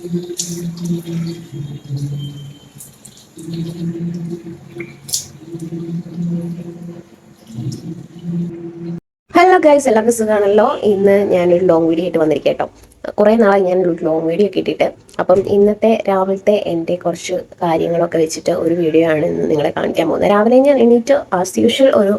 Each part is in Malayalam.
ഹലോ ഗൈസ്, എല്ലാവർക്കും സുഖമാണല്ലോ. ഇന്ന് ഞാനൊരു ലോങ് വീഡിയോ ആയിട്ട് വന്നിരിക്കാം കേട്ടോ. കുറേ നാളായി ഞാനൊരു ലോങ് വീഡിയോ ഒക്കെ ഇട്ടിട്ട്. അപ്പം ഇന്നത്തെ രാവിലത്തെ എൻ്റെ കുറച്ച് കാര്യങ്ങളൊക്കെ വെച്ചിട്ട് ഒരു വീഡിയോ ആണ് ഇന്ന് നിങ്ങളെ കാണിക്കാൻ പോകുന്നത്. രാവിലെ ഞാൻ എണീറ്റ് ആസ് യൂഷ്വൽ ഒരു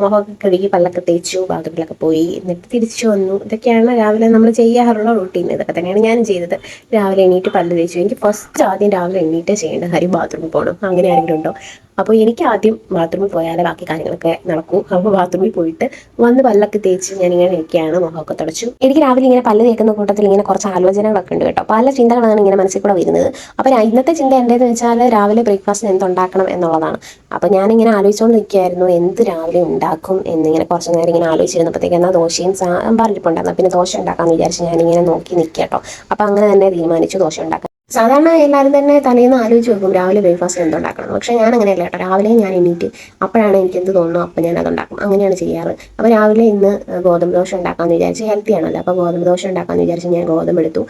മുഖമൊക്കെ കഴുകി പല്ലൊക്കെ തേച്ചു, ബാത്റൂമിലൊക്കെ പോയി, എന്നിട്ട് തിരിച്ചു വന്നു. ഇതൊക്കെയാണ് രാവിലെ നമ്മൾ ചെയ്യാറുള്ള റൂട്ടീൻ. ഇതൊക്കെ തന്നെയാണ് ഞാനും ചെയ്തത്. രാവിലെ എണീറ്റ് പല്ല് തേച്ചു. എനിക്ക് ഫസ്റ്റ് ആദ്യം രാവിലെ എണീറ്റ് ചെയ്യേണ്ട കാര്യം ബാത്റൂമിൽ പോകണം. അങ്ങനെ ആരെങ്കിലും ഉണ്ടോ? അപ്പോൾ എനിക്ക് ആദ്യം ബാത്റൂമിൽ പോയാലേ ബാക്കി കാര്യങ്ങളൊക്കെ നടക്കൂ. അപ്പോൾ ബാത്റൂമിൽ പോയിട്ട് വന്ന് പല്ലൊക്കെ തേച്ച് ഞാനിങ്ങനെ ഇരിക്കുകയാണ്, മുഖമൊക്കെ തുടച്ചു. എനിക്ക് രാവിലെ ഇങ്ങനെ പല്ല് തേക്കുന്ന കൂട്ടത്തിൽ ഇങ്ങനെ കുറച്ച് ആലോചനകളൊക്കെ ഉണ്ട് കേട്ടോ. പല ചിന്തകളാണ് ഇങ്ങനെ മനസ്സിൽ കൂടെ വരുന്നത്. അപ്പോൾ ഇന്നത്തെ ചിന്ത എൻ്റെതെന്ന് വെച്ചാൽ രാവിലെ ബ്രേക്ക്ഫാസ്റ്റിന് എന്തുണ്ടാക്കണം എന്നുള്ളതാണ്. അപ്പോൾ ഞാനിങ്ങനെ ആലോചിച്ചുകൊണ്ട് നിൽക്കുകയായിരുന്നു എന്ത് രാവിലെ ഉണ്ടാക്കും എന്നിങ്ങനെ കുറച്ച് നേരം ഇങ്ങനെ ആലോചിച്ചിരുന്നപ്പോഴത്തേക്ക് എന്നാൽ ദോശയും സാമ്പാറിരിപ്പുണ്ടായിരുന്നു. പിന്നെ ദോശ ഉണ്ടാക്കാമെന്ന് വിചാരിച്ച് ഞാനിങ്ങനെ നോക്കി നിൽക്കുക കേട്ടോ. അപ്പോൾ അങ്ങനെ തന്നെ തീരുമാനിച്ചു ദോശ ഉണ്ടാക്കാൻ. സാധാരണ എല്ലാവരും തന്നെ തലേന്ന് ആലോചിച്ച് വെക്കും രാവിലെ ബ്രേക്ക്ഫാസ്റ്റ് എന്തുണ്ടാക്കണം. പക്ഷേ ഞാൻ അങ്ങനെയല്ല കേട്ടോ. രാവിലെ ഞാൻ എണീറ്റ് അപ്പോഴാണ് എനിക്ക് എന്ത് തോന്നുന്നു അപ്പം ഞാൻ അതുണ്ടാക്കും. അങ്ങനെയാണ് ചെയ്യാറ്. അപ്പോൾ രാവിലെ ഇന്ന് ഗോതമ്പ് ദോശ ഉണ്ടാക്കാമെന്ന് വിചാരിച്ച്, ഹെൽത്തി ആണല്ലോ. അപ്പോൾ ഗോതമ്പ് ദോശ ഉണ്ടാക്കാമെന്ന് വിചാരിച്ച് ഞാൻ ഗോതമ്പ് എടുത്തു.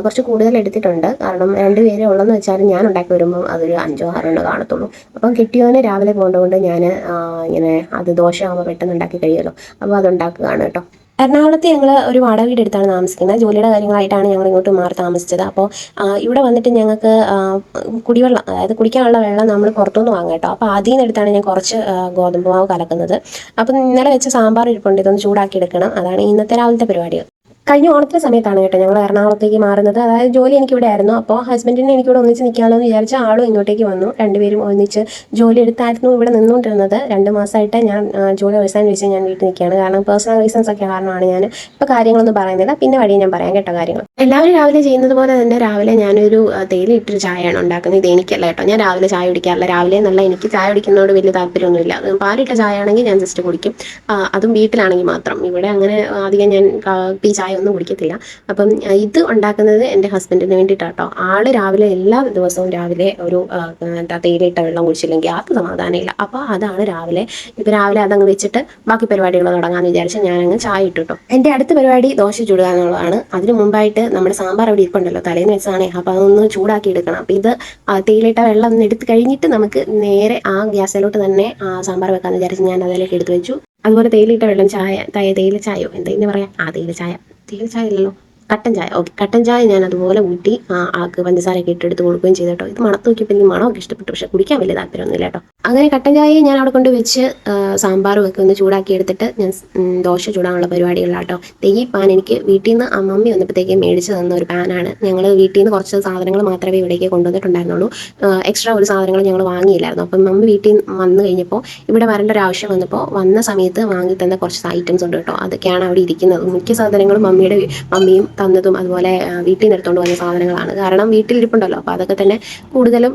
കുറച്ച് കൂടുതൽ എടുത്തിട്ടുണ്ട്. കാരണം 2 പേരേ ഉള്ളതെന്ന് വെച്ചാൽ ഞാൻ ഉണ്ടാക്കി വരുമ്പോൾ അതൊരു 5-6 കാണത്തുള്ളൂ. അപ്പം കെട്ടിയവന് രാവിലെ പോകേണ്ടതുകൊണ്ട് ഞാൻ ഇങ്ങനെ അത് ദോശ ആകുമ്പോൾ പെട്ടെന്ന് ഉണ്ടാക്കി കഴിയുമല്ലോ. അപ്പോൾ അതുണ്ടാക്കുകയാണ് കേട്ടോ. എറണാകുളത്ത് ഞങ്ങൾ ഒരു വാടക വീട് എടുത്താണ് താമസിക്കുന്നത്. ജോലിയുടെ കാര്യങ്ങളായിട്ടാണ് ഞങ്ങൾ ഇങ്ങോട്ട് മാറി താമസിച്ചത്. അപ്പോൾ ഇവിടെ വന്നിട്ട് ഞങ്ങൾക്ക് കുടിവെള്ളം, അതായത് കുടിക്കാനുള്ള വെള്ളം നമ്മൾ പുറത്തുനിന്ന് വാങ്ങാം കേട്ടോ. അപ്പോൾ അതിൽ നിന്ന് എടുത്താണ് ഞാൻ കുറച്ച് ഗോതമ്പ് മാവ് കലക്കുന്നത്. അപ്പം ഇന്നലെ വെച്ച് സാമ്പാർ ഇരിപ്പുണ്ട്, ഇതൊന്ന് ചൂടാക്കി എടുക്കണം. അതാണ് ഇന്നത്തെ രാവിലത്തെ പരിപാടികൾ. കഴിഞ്ഞ ഓണത്തിന് സമയത്താണ് കേട്ടോ ഞങ്ങൾ എറണാകുളത്തേക്ക് മാറുന്നത്. അതായത് ജോലി എനിക്കിവിടെ ആയിരുന്നു. അപ്പോൾ ഹസ്ബൻഡിനെ എനിക്കിവിടെ ഒന്നിച്ച് നിൽക്കാമല്ലോ എന്ന് വിചാരിച്ച ആളും ഇങ്ങോട്ടേക്ക് വന്നു. രണ്ടുപേരും ഒന്നിച്ച് ജോലി എടുത്തായിരുന്നു ഇവിടെ നിന്നുകൊണ്ടിരുന്നത്. 2 മാസമായിട്ട് ഞാൻ ജോലി റിസൈൻ വെച്ച് ഞാൻ വീട്ടിൽ നിൽക്കുകയാണ്. കാരണം പേഴ്സണൽ റീസൺസ് ഒക്കെ കാരണമാണ് ഞാൻ ഇപ്പോൾ കാര്യങ്ങളൊന്നും പറയുന്നില്ല. പിന്നെ വഴി ഞാൻ പറയാം കേട്ടോ കാര്യങ്ങൾ. എല്ലാവരും രാവിലെ ചെയ്യുന്നത് പോലെ തന്നെ രാവിലെ ഞാനൊരു തേയില ഇട്ടൊരു ചായയാണ് ഉണ്ടാക്കുന്നത്. ഇത് എനിക്കല്ല കേട്ടോ. ഞാൻ രാവിലെ ചായ കുടിക്കാറില്ല. രാവിലെ എന്നല്ല, എനിക്ക് ചായ കുടിക്കുന്നതോട് വലിയ താല്പര്യമൊന്നുമില്ല. പാലിട്ട ചായ ആണെങ്കിൽ ഞാൻ ജസ്റ്റ് കുടിക്കും. അതും വീട്ടിലാണെങ്കിൽ മാത്രം. ഇവിടെ അങ്ങനെ അധികം ഞാൻ ഈ ചായ ഒന്നും കുടിക്കത്തില്ല. അപ്പം ഇത് ഉണ്ടാക്കുന്നത് എൻ്റെ ഹസ്ബൻഡിന് വേണ്ടിയിട്ടാണ് കേട്ടോ. ആള് രാവിലെ എല്ലാ ദിവസവും രാവിലെ ഒരു തേയിലയിട്ട വെള്ളം കുടിച്ചില്ലെങ്കിൽ ആൾക്ക് സമാധാനമില്ല. അപ്പോൾ അതാണ് രാവിലെ. ഇപ്പം രാവിലെ അതങ്ങ് വെച്ചിട്ട് ബാക്കി പരിപാടികൾ തുടങ്ങാമെന്ന് വിചാരിച്ച് ഞാനങ്ങ് ചായ ഇട്ടു കേട്ടോ. എൻ്റെ അടുത്ത പരിപാടി ദോശ ചുടുക എന്നുള്ളതാണ്. അതിന് മുമ്പായിട്ട് നമ്മുടെ സാമ്പാർ അവിടെ ഇരിപ്പുണ്ടല്ലോ, തലേന്ന് വെച്ചാണേ. അപ്പോൾ അതൊന്ന് ചൂടാക്കി എടുക്കണം. അപ്പോൾ ഇത് തേയിലയിട്ട വെള്ളം ഒന്ന് എടുത്ത് കഴിഞ്ഞിട്ട് നമുക്ക് നേരെ ആ ഗ്യാസിലോട്ട് തന്നെ സാമ്പാർ വെക്കാമെന്ന് വിചാരിച്ച് ഞാൻ അതിലേക്ക് എടുത്ത് വെച്ചു. അതുപോലെ തേയിലയിട്ട വെള്ളം ചായ, തേയില ചായയോ എന്താ പറയാം, തേയില ചായ ഇല്ലല്ലോ, കട്ടൻ ചായ. ഓക്കെ, കട്ടൻ ചായ ഞാൻ അതുപോലെ ഊറ്റി ആൾക്ക് പഞ്ചസാരയൊക്കെ ഇട്ടെടുത്ത് കൊടുക്കുകയും ചെയ്തു കേട്ടോ. ഇത് മണത്ത് നോക്കിയപ്പോൾ എനിക്ക് മണമൊക്കെ ഇഷ്ടപ്പെട്ടു. പക്ഷേ കുടിക്കാൻ വലിയ താല്പര്യമൊന്നുമില്ല കേട്ടോ. അങ്ങനെ കട്ടൻ ചായയെ ഞാൻ അവിടെ കൊണ്ട് വെച്ച് സാമ്പാറും ഒക്കെ ഒന്ന് ചൂടാക്കി എടുത്തിട്ട് ഞാൻ ദോശ ചൂടാനുള്ള പരിപാടികളാണ് കേട്ടോ. ഈ പാൻ എനിക്ക് വീട്ടിൽ നിന്ന് മമ്മി വന്നപ്പോഴത്തേക്ക് മേടിച്ച് തന്ന ഒരു പാനാണ്. ഞങ്ങൾ വീട്ടിൽ നിന്ന് കുറച്ച് സാധനങ്ങൾ മാത്രമേ ഇവിടേക്ക് കൊണ്ടുവന്നിട്ടുണ്ടായിരുന്നുള്ളൂ. എക്സ്ട്രാ ഒരു സാധനങ്ങൾ ഞങ്ങൾ വാങ്ങിയില്ലായിരുന്നു. അപ്പം മമ്മി വീട്ടിൽ വന്നു കഴിഞ്ഞപ്പോൾ, ഇവിടെ വരേണ്ട ഒരു ആവശ്യം വന്നപ്പോൾ വന്ന സമയത്ത് വാങ്ങി തന്ന കുറച്ച് ഐറ്റംസ് ഉണ്ട് കേട്ടോ. അതൊക്കെയാണ് അവിടെ ഇരിക്കുന്നത്. മിക്ക സാധനങ്ങളും മമ്മിയും തന്നതും അതുപോലെ വീട്ടിൽ നിന്ന് എടുത്തുകൊണ്ട് വന്ന സാധനങ്ങളാണ്. കാരണം വീട്ടിലിരിപ്പുണ്ടല്ലോ. അപ്പോൾ അതൊക്കെ തന്നെ കൂടുതലും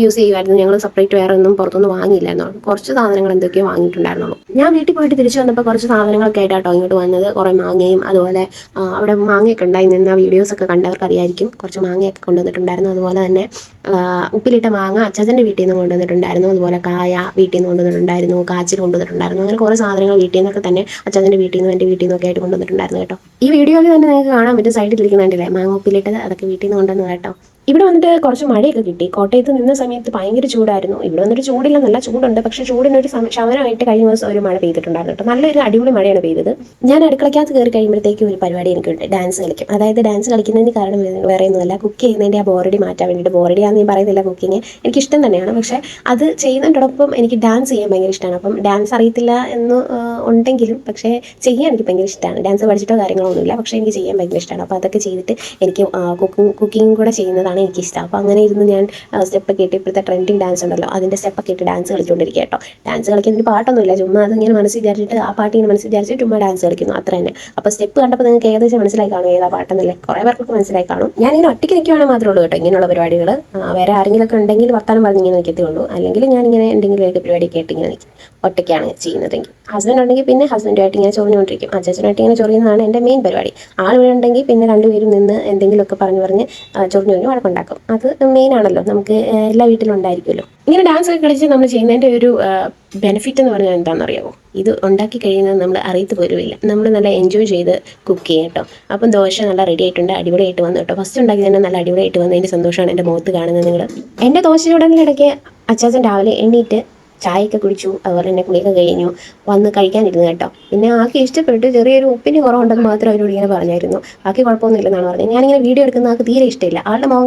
യൂസ് ചെയ്യുമായിരുന്നു. ഞങ്ങൾ സെപ്പറേറ്റ് വേറെ ഒന്നും പുറത്തൊന്നും വാങ്ങിയില്ലായിരുന്നു. കുറച്ച് സാധനങ്ങൾ എന്തൊക്കെയോ വാങ്ങിയിട്ടുണ്ടായിരുന്നുള്ളൂ. ഞാൻ വീട്ടിൽ പോയിട്ട് തിരിച്ചു വന്നപ്പോൾ കുറച്ച് സാധനങ്ങളൊക്കെ ആയിട്ടാട്ടോ ഇങ്ങോട്ട് വന്നത്. കുറേ മാങ്ങയും അതുപോലെ അവിടെ മാങ്ങയൊക്കെ ഉണ്ടായി നിന്ന വീഡിയോസൊക്കെ കണ്ടവർക്ക് അറിയായിരിക്കും. കുറച്ച് മാങ്ങയൊക്കെ കൊണ്ടുവന്നിട്ടുണ്ടായിരുന്നു. അതുപോലെ തന്നെ ഉപ്പിലിട്ട മാങ്ങ അച്ചാച്ചൻ്റെ വീട്ടിൽ നിന്ന് കൊണ്ടുവന്നിട്ടുണ്ടായിരുന്നു. അതുപോലെ കായ വീട്ടിൽ നിന്ന് കൊണ്ടുവന്നിട്ടുണ്ടായിരുന്നു. കാച്ചിൽ കൊണ്ടുവന്നിട്ടുണ്ടായിരുന്നു. അങ്ങനെ കുറേ സാധനങ്ങൾ വീട്ടിൽ നിന്നൊക്കെ തന്നെ അച്ചാച്ചൻ്റെ വീട്ടിൽ നിന്നും എൻ്റെ വീട്ടിൽ നിന്നൊക്കെ ആയിട്ട് കൊണ്ടുവന്നിട്ടുണ്ടായിരുന്നു കേട്ടോ. ഈ വീഡിയോയിൽ തന്നെ നിങ്ങൾക്ക് കാണാൻ പറ്റും, സൈഡിൽ ഇരിക്കുന്നുണ്ടല്ലേ മാങ്ങ ഉപ്പിലിട്ടത്. അതൊക്കെ വീട്ടിൽ നിന്ന് കൊണ്ടുവന്നത് കേട്ടോ. ഇവിടെ വന്നിട്ട് കുറച്ച് മഴയൊക്കെ കിട്ടി. കോട്ടയത്ത് നിന്ന സമയത്ത് ഭയങ്കര ചൂടായിരുന്നു. ഇവിടെ വന്നിട്ട് ചൂടില്ലെന്നല്ല, ചൂടുണ്ട്. പക്ഷേ ചൂടിനൊരു ശമനമായിട്ട് കഴിഞ്ഞ ദിവസം ഒരു മഴ പെയ്തിട്ടുണ്ടായിരുന്നു കേട്ടോ. നല്ലൊരു അടിപൊളി മഴയാണ് പെയ്തത്. ഞാൻ അടുക്കളയ്ക്കകത്ത് കയറി കഴിയുമ്പോഴത്തേക്കും ഒരു പരിപാടി എനിക്കുണ്ട്, ഡാൻസ് കളിക്കും. അതായത് ഡാൻസ് കളിക്കുന്നതിന് കാരണം വേറെ ഒന്നുമല്ല, കുക്ക് ചെയ്യുന്നതിൻ്റെ ആ ബോറടി മാറ്റാൻ വേണ്ടിയിട്ട്. ബോറടിയാണെന്ന് ഞാൻ പറയുന്നില്ല, കുക്കിങ് എനിക്കിഷ്ടം തന്നെയാണ്. പക്ഷേ അത് ചെയ്യുന്നതിനോടൊപ്പം എനിക്ക് ഡാൻസ് ചെയ്യാൻ ഭയങ്കര ഇഷ്ടമാണ്. അപ്പം ഡാൻസ് അറിയത്തില്ല എന്ന് ഉണ്ടെങ്കിലും പക്ഷേ ചെയ്യാൻ എനിക്ക് ഭയങ്കര ഇഷ്ടമാണ്. ഡാൻസ് പഠിച്ചിട്ടോ കാര്യങ്ങളോ ഒന്നുമില്ല, പക്ഷേ എനിക്ക് ചെയ്യാൻ ഭയങ്കര ഇഷ്ടമാണ്. അപ്പോൾ അതൊക്കെ ചെയ്തിട്ട് എനിക്ക് കുക്കിംഗ് കൂടെ ചെയ്യുന്നതാണ് എനിക്കിഷ്ടം. അപ്പോൾ അങ്ങനെ ഇരുന്ന് ഞാൻ സ്റ്റെപ്പൊക്കെ ഇട്ട്, ഇപ്പോഴത്തെ ട്രെൻഡിങ് ഡാൻസ് ഉണ്ടല്ലോ അതിൻ്റെ സ്റ്റെപ്പൊക്കെ ഇട്ട് ഡാൻസ് കളിച്ചുകൊണ്ടിരിക്കുക കേട്ടോ. ഡാൻസ് കളിക്കാൻ എനിക്ക് പാട്ടൊന്നുമില്ല, ചുമ്മാ അതിങ്ങനെ മനസ്സിൽ വിചാരിച്ചിട്ട് ആ പാട്ട് ഇങ്ങനെ മനസ്സിൽ വിചാരിച്ചിട്ട് ചുമ്മാ ഡാൻസ് കളിക്കുന്നു, അത്ര തന്നെ. അപ്പോൾ സ്റ്റെപ്പ് കണ്ടപ്പോൾ നിങ്ങൾക്ക് ഏകദേശം മനസ്സിലായി കാണും ഏതാ പാട്ടെന്നല്ലേ. കുറേ പേർക്കൊക്കെ മനസ്സിലായി കാണും. ഞാനിങ്ങനെ ഒറ്റയ്ക്ക് നിൽക്കുകയാണെങ്കിൽ മാത്രമേ ഉള്ളൂ കേട്ടോ ഇങ്ങനെയുള്ള പരിപാടികൾ. വേറെ ആരെങ്കിലുമൊക്കെ ഉണ്ടെങ്കിൽ വർത്താനം പറഞ്ഞിങ്ങനെ നിൽക്കത്തേ ഉള്ളൂ. അല്ലെങ്കിൽ ഞാനിങ്ങനെ എന്തെങ്കിലുമൊക്കെ പരിപാടിയൊക്കെ ആയിട്ട് ഇങ്ങനെ നിൽക്കും, ഒറ്റയ്ക്കാണ് ചെയ്യുന്നതെങ്കിൽ. ഹസ്ബൻഡ് ഉണ്ടെങ്കിൽ പിന്നെ ഹസ്ബൻഡുമായിട്ട് ഇങ്ങനെ ചൊറിഞ്ഞുകൊണ്ടിരിക്കും. അച്ഛനായിട്ട് ഇങ്ങനെ ചൊറിയുന്നതാണ് എൻ്റെ മെയിൻ പരിപാടി. ആളിവിടെ ഉണ്ടെങ്കിൽ പിന്നെ രണ്ടുപേരും നിന്ന് എന്തെങ്കിലുമൊക്കെ പറഞ്ഞ് ചൊറിഞ്ഞു വഴക്കുണ്ടാക്കും. അത് മെയിൻ ആണല്ലോ, നമുക്ക് എല്ലാ വീട്ടിലും ഉണ്ടായിരിക്കുമല്ലോ. ഇങ്ങനെ ഡാൻസ് ഒക്കെ കളിച്ച് നമ്മൾ ചെയ്യുന്നതിൻ്റെ ഒരു ബെനിഫിറ്റ് എന്ന് പറഞ്ഞാൽ എന്താണെന്നറിയാമോ? ഇത് ഉണ്ടാക്കി കഴിയുന്നത് നമ്മൾ അറിയത്ത് പോലുമില്ല. നമ്മൾ നല്ല എൻജോയ് ചെയ്ത് കുക്ക് ചെയ്യും കേട്ടോ. അപ്പം ദോശ നല്ല റെഡി ആയിട്ടുണ്ട്, അടിപൊളിയായിട്ട് വന്നു കേട്ടോ. ഫസ്റ്റ് ഉണ്ടാക്കി തന്നെ നല്ല അടിപൊളിയായിട്ട് വന്നതിൻ്റെ സന്തോഷമാണ് എൻ്റെ മുഖത്ത് കാണുന്നത് നിങ്ങൾ. എൻ്റെ ദോശ ചൂടലിനിടയ്ക്ക് അച്ചാച്ചൻ രാവിലെ എണ്ണീറ്റ് ചായയൊക്കെ കുടിച്ചു, അതുപോലെ തന്നെ കുളിയൊക്കെ കഴിഞ്ഞു വന്ന് കഴിക്കാനിരുന്നു കേട്ടോ. പിന്നെ ആൾക്ക് ഇഷ്ടപ്പെട്ട് ചെറിയൊരു ഉപ്പിന് കുറവുണ്ടെന്ന് മാത്രം അവരോട് ഇങ്ങനെ പറഞ്ഞായിരുന്നു. ബാക്കി കുഴപ്പമൊന്നുമില്ലെന്നാണ് പറഞ്ഞത്. ഞാനിങ്ങനെ വീഡിയോ എടുക്കുന്ന ആൾക്ക് തീരെ ഇഷ്ടമില്ല. ആളുടെ മുഖം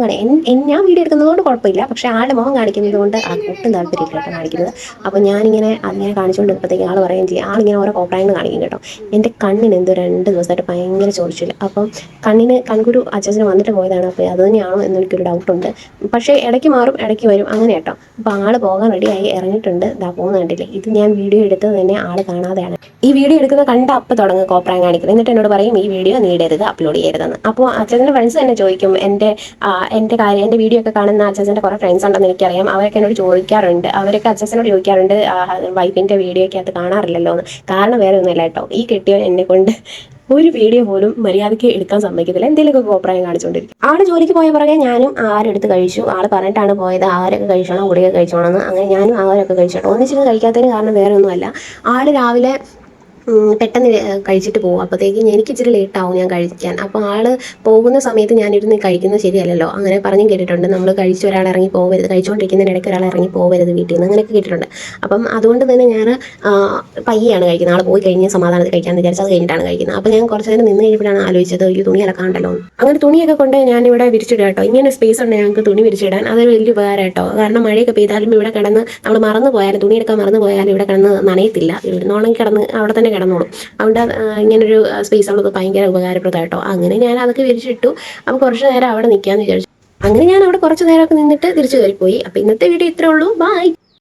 ഞാൻ വീഡിയോ എടുക്കുന്നതുകൊണ്ട് കുഴപ്പമില്ല, പക്ഷേ ആളുടെ മുഖം കാണിക്കുന്നത് കൊണ്ട് ആൾക്ക് ഒട്ടും താല്പര്യമില്ല കേട്ടോ കാണിക്കുന്നത്. അപ്പോൾ ഞാനിങ്ങനെ അതിങ്ങനെ കാണിച്ചുകൊണ്ടിരുന്നപ്പോഴത്തേക്ക് ആൾ പറയുകയും ചെയ്യും, ആളിങ്ങനെ ഓരോ കോപ്രായങ്ങൾ കാണിക്കും കേട്ടോ. എൻ്റെ കണ്ണിന് എന്തോ 2 ദിവസമായിട്ട് ഭയങ്കര ചോദിച്ചില്ല. അപ്പം കണ്ണിന് കൺകുരു അച്ചാച്ചന് വന്നിട്ട് പോയതാണ്. അപ്പോൾ അത് തന്നെയാണോ എന്നെനിക്കൊരു ഡൗട്ടുണ്ട്. പക്ഷേ ഇടയ്ക്ക് മാറും ഇടയ്ക്ക് വരും അങ്ങനെ കേട്ടോ. അപ്പോൾ ആൾ പോകാൻ റെഡിയായി ഇറങ്ങിയിട്ടുണ്ട്. ദാ പോകുന്ന കണ്ടില്ലേ. ഇത് ഞാൻ വീഡിയോ എടുത്തത് തന്നെ ആൾ കാണാതെയാണ്. ഈ വീഡിയോ എടുക്കുന്നത് കണ്ട അപ്പം തുടങ്ങും കോപ്രായം കാണിക്കുന്നത്. എന്നിട്ട് എന്നോട് പറയും ഈ വീഡിയോ നീ ഇടരുത്, അപ്ലോഡ് ചെയ്യരുതെന്ന്. അപ്പോൾ അച്ഛൻ്റെ ഫ്രണ്ട്സ് തന്നെ ചോദിക്കും, എൻ്റെ വീഡിയോ ഒക്കെ കാണുന്ന അച്ഛൻ്റെ കുറേ ഫ്രണ്ട്സ് ഉണ്ടെന്ന് എനിക്കറിയാം. അവരൊക്കെ എന്നോട് ചോദിക്കാറുണ്ട്, അവരൊക്കെ അച്ഛനോട് ചോദിക്കാറുണ്ട് വൈഫിൻ്റെ വീഡിയോയ്ക്കകത്ത് കാണാറില്ലല്ലോ എന്ന്. കാരണം വേറെ ഒന്നുമില്ല കേട്ടോ, ഈ കെട്ടിയവൻ എന്നെ കൊണ്ട് ഒരു വീഡിയോ പോലും മര്യാദയ്ക്ക് എടുക്കാൻ സമ്മതിക്കത്തില്ല. എന്തെങ്കിലുമൊക്കെ കോപ്രായം കാണിച്ചുകൊണ്ടിരിക്കും. ആള് ജോലിക്ക് പോയ പുറകെ ഞാനും ആരെടുത്ത് കഴിച്ചു. ആള് പറഞ്ഞിട്ടാണ് പോയത് ആരൊക്കെ കഴിച്ചോണം, ഗുളിക കഴിച്ചോണമെന്ന്. അങ്ങനെ ഞാനും ആരൊക്കെ കഴിച്ചോട്ടോ. ഒന്നിച്ചിട്ട് കഴിക്കാത്തതിന് കാരണം വേറെ ഒന്നുമല്ല, ആള് രാവിലെ പെട്ടെന്ന് കഴിച്ചിട്ട് പോകും. അപ്പോഴത്തേക്കും എനിക്ക് ഇച്ചിരി ലേറ്റാവും ഞാൻ കഴിക്കാൻ. അപ്പോൾ ആൾ പോകുന്ന സമയത്ത് ഞാനിരുന്ന് കഴിക്കുന്നത് ശരിയല്ലല്ലോ. അങ്ങനെ പറഞ്ഞും കേട്ടിട്ടുണ്ട്, നമ്മൾ കഴിച്ച് ഒരാൾ ഇറങ്ങി പോകരുത്, കഴിച്ചുകൊണ്ടിരിക്കുന്നതിനിടയ്ക്ക് ഒരാൾ ഇറങ്ങി പോകരുത് വീട്ടിൽ നിന്ന്, അങ്ങനെയൊക്കെ കേട്ടിട്ടുണ്ട്. അപ്പം അതുകൊണ്ട് തന്നെ ഞാൻ പയ്യാണ് കഴിക്കുന്നത്. ആൾ പോയി കഴിഞ്ഞ് സമാധാനത്തിൽ കഴിക്കാമെന്ന് വിചാരിച്ചത് കഴിഞ്ഞിട്ടാണ് കഴിക്കുന്നത്. അപ്പോൾ ഞാൻ കുറച്ച് നേരം നിന്ന് കഴിഞ്ഞപ്പോഴാണ് ആലോചിച്ചത് ഈ തുണി അലക്കാണ്ടല്ലോ. അങ്ങനെ തുണിയൊക്കെ കൊണ്ട് ഞാനിവിടെ വിരിച്ചിടാം കേട്ടോ. ഇങ്ങനെ സ്പേസ് ഉണ്ട് ഞങ്ങൾക്ക് തുണി വിരിച്ചിടാൻ, അതൊരു വലിയ ഉപകാരം കേട്ടോ. കാരണം മഴയൊക്കെ പെയ്താലും ഇവിടെ കിടന്ന് നമ്മൾ മറന്നു പോയാലും, തുണിയെടുക്കാൻ മറന്നു പോയാലും ഇവിടെ കിടന്ന് നനയത്തില്ല. ഇവിടുന്നോണെങ്കിൽ കിടന്ന് അവിടെ തന്നെ കിടന്നോളും. അതുകൊണ്ട് ഇങ്ങനൊരു സ്പേസ് ഉള്ളത് ഭയങ്കര ഉപകാരപ്രദമായിട്ടോ. അങ്ങനെ ഞാൻ അതൊക്കെ വിരിച്ചിട്ടു. അപ്പോൾ കുറച്ച് നേരം അവിടെ നിൽക്കാമെന്ന് വിചാരിച്ചു. അങ്ങനെ ഞാൻ അവിടെ കുറച്ച് നേരമൊക്കെ നിന്നിട്ട് തിരിച്ചു കയറിപ്പോയി. അപ്പോൾ ഇന്നത്തെ വീഡിയോ ഇത്രേ ഉള്ളൂ. ബൈ.